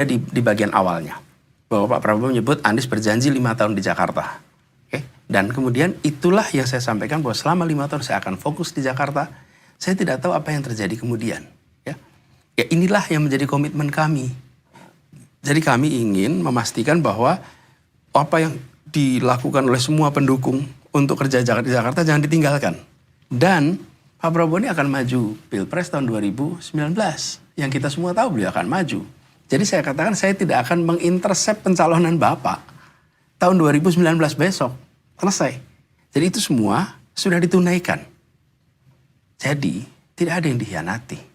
di bagian awalnya. Bahwa Pak Prabowo menyebut Anies berjanji 5 tahun di Jakarta. Oke? Dan kemudian itulah yang saya sampaikan bahwa selama 5 tahun saya akan fokus di Jakarta. Saya tidak tahu apa yang terjadi kemudian. Ya inilah yang menjadi komitmen kami. Jadi kami ingin memastikan bahwa apa yang dilakukan oleh semua pendukung untuk kerja di Jakarta jangan ditinggalkan. Dan Pak Prabowo ini akan maju Pilpres tahun 2019. Yang kita semua tahu beliau akan maju. Jadi saya katakan saya tidak akan mengintersep pencalonan Bapak tahun 2019 besok. Selesai. Jadi itu semua sudah ditunaikan. Jadi tidak ada yang dikhianati.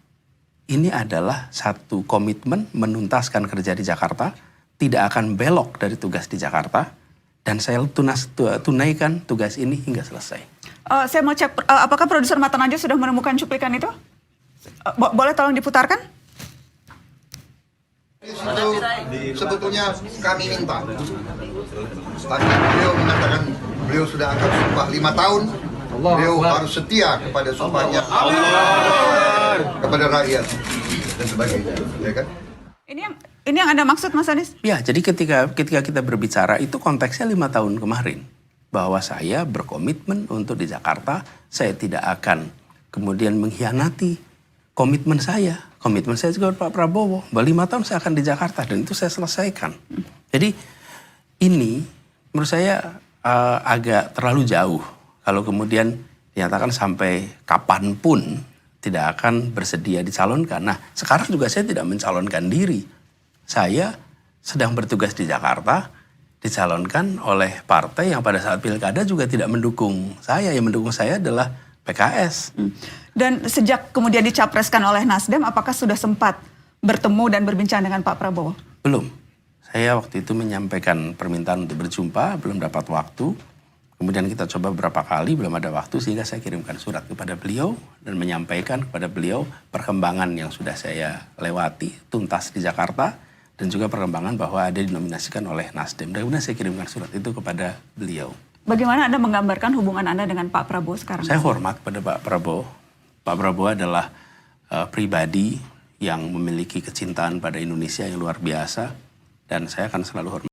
Ini adalah satu komitmen menuntaskan kerja di Jakarta, tidak akan belok dari tugas di Jakarta, dan saya tunaikan tugas ini hingga selesai. Saya mau cek, apakah produser Mata Najwa sudah menemukan cuplikan itu? Boleh tolong diputarkan? Sebetulnya kami minta, setelah beliau mengatakan beliau sudah akan sumpah 5 tahun, beliau harus setia kepada sumpahnya. Kepada rakyat dan sebagainya, ya kan? Ini yang Anda maksud, Mas Anies? Ya, jadi ketika kita berbicara itu konteksnya 5 tahun kemarin, bahwa saya berkomitmen untuk di Jakarta, saya tidak akan kemudian mengkhianati komitmen saya. Komitmen saya juga Pak Prabowo, bahwa 5 tahun saya akan di Jakarta dan itu saya selesaikan. Jadi ini menurut saya agak terlalu jauh kalau kemudian dinyatakan sampai kapanpun tidak akan bersedia dicalonkan. Nah, sekarang juga saya tidak mencalonkan diri. Saya sedang bertugas di Jakarta, dicalonkan oleh partai yang pada saat pilkada juga tidak mendukung saya. Yang mendukung saya adalah PKS. Dan sejak kemudian dicapreskan oleh Nasdem, apakah sudah sempat bertemu dan berbincang dengan Pak Prabowo? Belum. Saya waktu itu menyampaikan permintaan untuk berjumpa, belum dapat waktu. Kemudian kita coba beberapa kali, belum ada waktu, sehingga saya kirimkan surat kepada beliau dan menyampaikan kepada beliau perkembangan yang sudah saya lewati, tuntas di Jakarta, dan juga perkembangan bahwa ada dinominasikan oleh Nasdem. Dan kemudian saya kirimkan surat itu kepada beliau. Bagaimana Anda menggambarkan hubungan Anda dengan Pak Prabowo sekarang? Saya hormat pada Pak Prabowo. Pak Prabowo adalah pribadi yang memiliki kecintaan pada Indonesia yang luar biasa, dan saya akan selalu hormat.